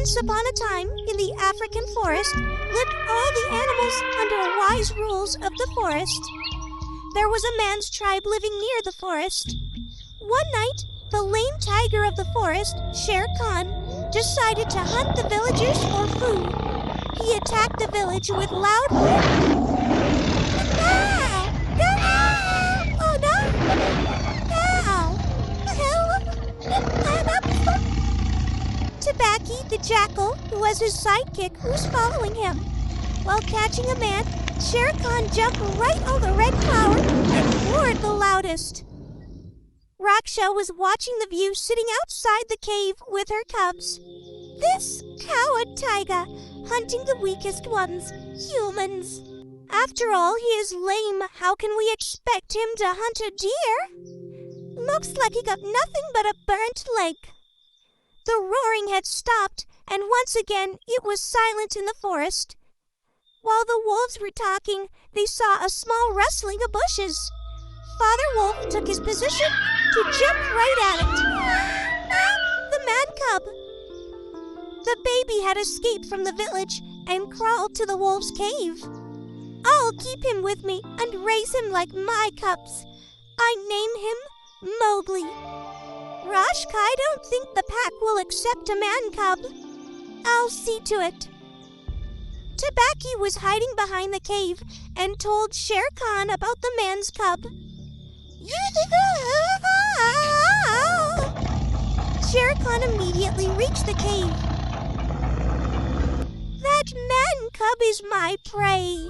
Once upon a time, in the African forest, lived all the animals under the wise rules of the forest. There was a man's tribe living near the forest. One night, the lame tiger of the forest, Shere Khan, decided to hunt the villagers for food. He attacked the village with loud roars. Oh no! Tabaki, the jackal, who was his sidekick, was following him. While catching a man, Shere Khan jumped right on the red flower and roared the loudest. Raksha was watching the view sitting outside the cave with her cubs. This coward tiger, hunting the weakest ones, humans. After all, he is lame. How can we expect him to hunt a deer? Looks like he got nothing but a burnt leg. The roaring had stopped, and once again it was silent in the forest. While the wolves were talking, they saw a small rustling of bushes. Father Wolf took his position to jump right at it. The mad cub. The baby had escaped from the village and crawled to the wolf's cave. I'll keep him with me and raise him like my cubs. I name him Mowgli. Rashka, I don't think the pack will accept a man cub. I'll see to it. Tabaki was hiding behind the cave and told Shere Khan about the man's cub. Shere Khan immediately reached the cave. That man cub is my prey.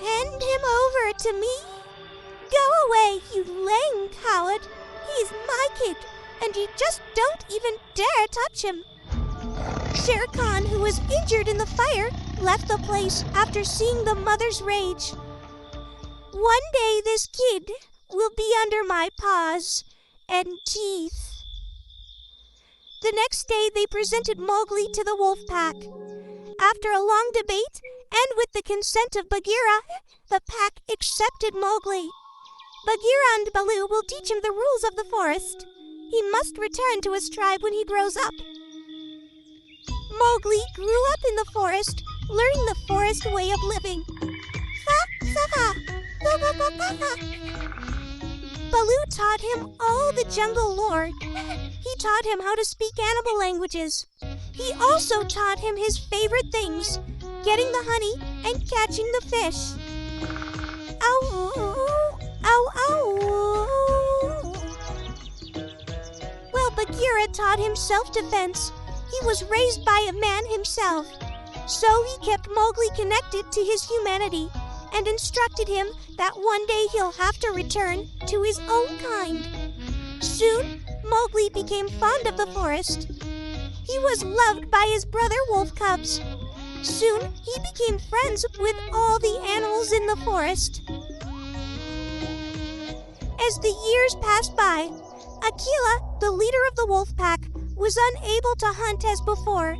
Hand him over to me. Go away, you lame coward. He's my kid, and you just don't even dare touch him. Shere Khan, who was injured in the fire, left the place after seeing the mother's rage. One day this kid will be under my paws and teeth. The next day they presented Mowgli to the wolf pack. After a long debate, and with the consent of Bagheera, the pack accepted Mowgli. Bagheera and Baloo will teach him the rules of the forest. He must return to his tribe when he grows up. Mowgli grew up in the forest, learning the forest way of living. Baloo taught him all the jungle lore. He taught him how to speak animal languages. He also taught him his favorite things, getting the honey and catching the fish. Ow, ow, ow. Well, Bagheera taught him self-defense. He was raised by a man himself. So he kept Mowgli connected to his humanity and instructed him that one day he'll have to return to his own kind. Soon, Mowgli became fond of the forest. He was loved by his brother wolf cubs. Soon, he became friends with all the animals in the forest. As the years passed by, Akela, the leader of the wolf pack, was unable to hunt as before.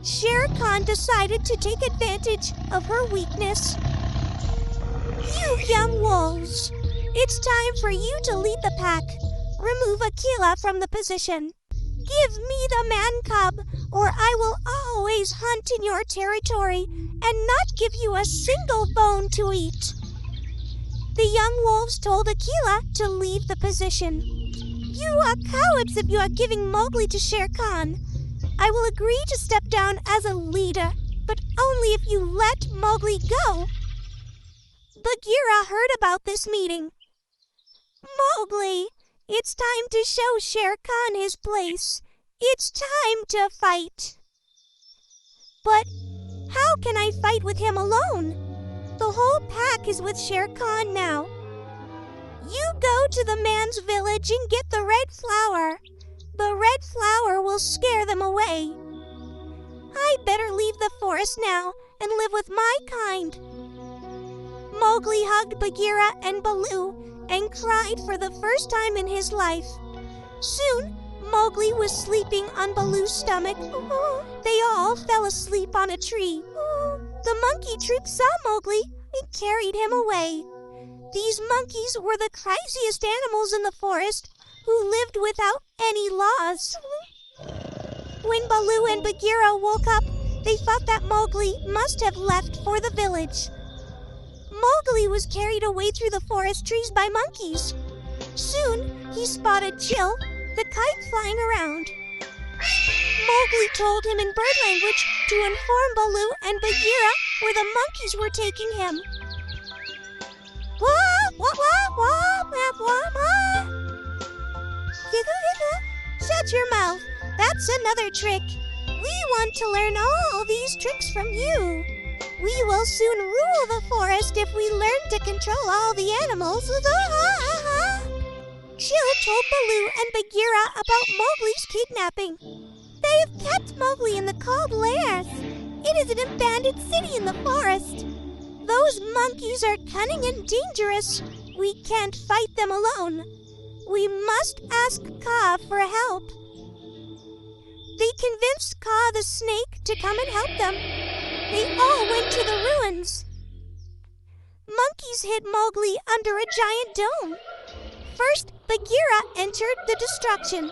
Shere Khan decided to take advantage of her weakness. You young wolves, it's time for you to lead the pack. Remove Akela from the position. Give me the man cub, or I will always hunt in your territory and not give you a single bone to eat. The young wolves told Akela to leave the position. You are cowards if you are giving Mowgli to Shere Khan. I will agree to step down as a leader, but only if you let Mowgli go. Bagheera heard about this meeting. Mowgli, it's time to show Shere Khan his place. It's time to fight. But how can I fight with him alone? The whole pack is with Shere Khan now. You go to the man's village and get the red flower. The red flower will scare them away. I better leave the forest now and live with my kind. Mowgli hugged Bagheera and Baloo and cried for the first time in his life. Soon, Mowgli was sleeping on Baloo's stomach. They all fell asleep on a tree. The monkey troop saw Mowgli and carried him away. These monkeys were the craziest animals in the forest who lived without any laws. When Baloo and Bagheera woke up, they thought that Mowgli must have left for the village. Mowgli was carried away through the forest trees by monkeys. Soon, he spotted Chill, the kite flying around. Mowgli told him in bird language to inform Baloo and Bagheera where the monkeys were taking him. Shut your mouth. That's another trick. We want to learn all these tricks from you. We will soon rule the forest if we learn to control all the animals. Chill told Baloo and Bagheera about Mowgli's kidnapping. They have kept Mowgli in the cold lairs. It is an abandoned city in the forest. Those monkeys are cunning and dangerous. We can't fight them alone. We must ask Kaa for help. They convinced Kaa the snake to come and help them. They all went to the ruins. Monkeys hid Mowgli under a giant dome. First, Bagheera entered the destruction.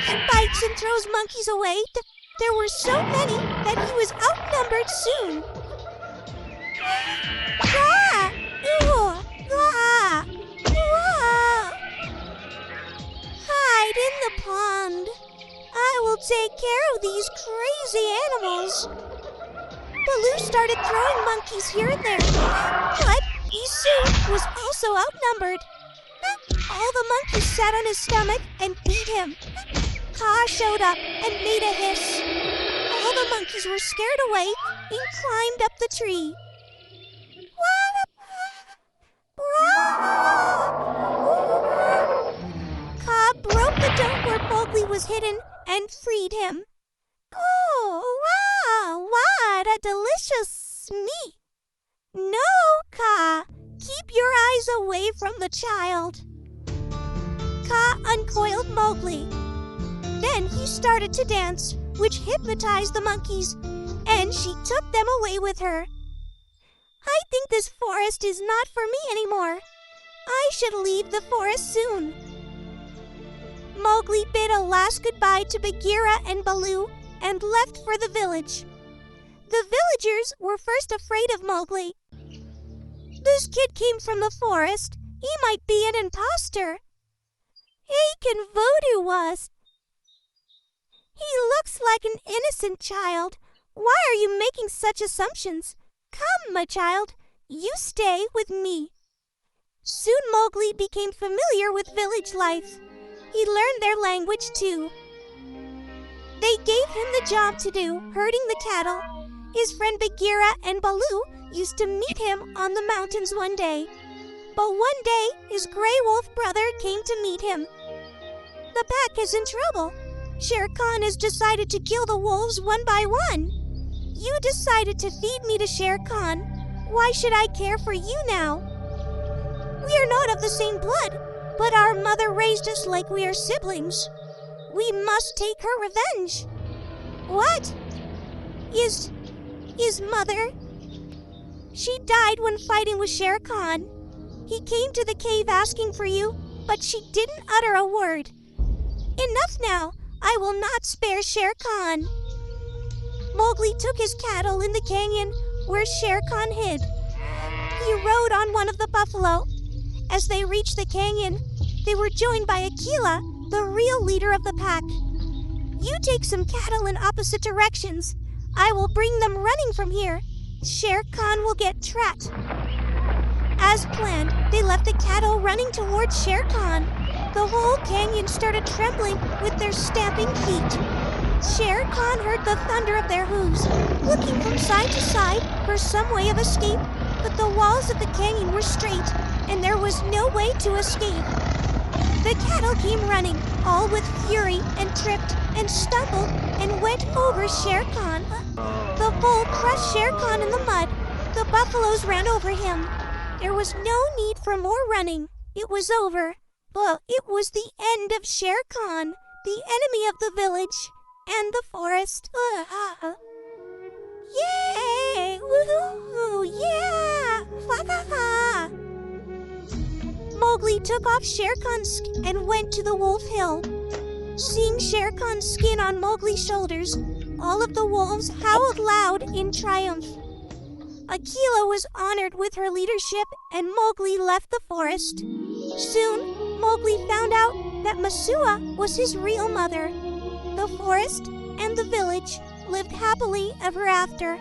He bites and throws monkeys away. There were so many that he was outnumbered soon. Ah! Ooh! Ah! Ah! Hide in the pond. I will take care of these crazy animals. Baloo started throwing monkeys here and there, but he soon was also outnumbered. All the monkeys sat on his stomach and beat him. Kaa showed up and made a hiss. All the monkeys were scared away and climbed up the tree. Kaa broke the dome where Mowgli was hidden and freed him. Oh, wow, what a delicious meat. No, Kaa, keep your eyes away from the child. Kaa uncoiled Mowgli. Then he started to dance, which hypnotized the monkeys, and she took them away with her. I think this forest is not for me anymore. I should leave the forest soon. Mowgli bid a last goodbye to Bagheera and Baloo and left for the village. The villagers were first afraid of Mowgli. This kid came from the forest. He might be an imposter. He can voodoo us. He looks like an innocent child. Why are you making such assumptions? Come, my child, you stay with me. Soon Mowgli became familiar with village life. He learned their language too. They gave him the job to do, herding the cattle. His friend Bagheera and Baloo used to meet him on the mountains one day. But one day, his gray wolf brother came to meet him. The pack is in trouble. Shere Khan has decided to kill the wolves one by one. You decided to feed me to Shere Khan. Why should I care for you now? We are not of the same blood, but our mother raised us like we are siblings. We must take her revenge. What? Is mother? She died when fighting with Shere Khan. He came to the cave asking for you, but she didn't utter a word. Enough now. I will not spare Shere Khan. Mowgli took his cattle in the canyon where Shere Khan hid. He rode on one of the buffalo. As they reached the canyon, they were joined by Akela, the real leader of the pack. You take some cattle in opposite directions. I will bring them running from here. Shere Khan will get trapped. As planned, they left the cattle running towards Shere Khan. The whole canyon started trembling with their stamping feet. Shere Khan heard the thunder of their hooves, looking from side to side for some way of escape, but the walls of the canyon were straight, and there was no way to escape. The cattle came running, all with fury, and tripped, and stumbled, and went over Shere Khan. The bull crushed Shere Khan in the mud. The buffaloes ran over him. There was no need for more running. It was over. But it was the end of Shere Khan, the enemy of the village and the forest. Yay! Woohoo! Yeah! Ha! Mowgli took off Shere Khan's and went to the Wolf Hill. Seeing Shere Khan's skin on Mowgli's shoulders, all of the wolves howled loud in triumph. Akela was honored with her leadership and Mowgli left the forest. Soon, Mowgli found out that Masua was his real mother. The forest and the village lived happily ever after.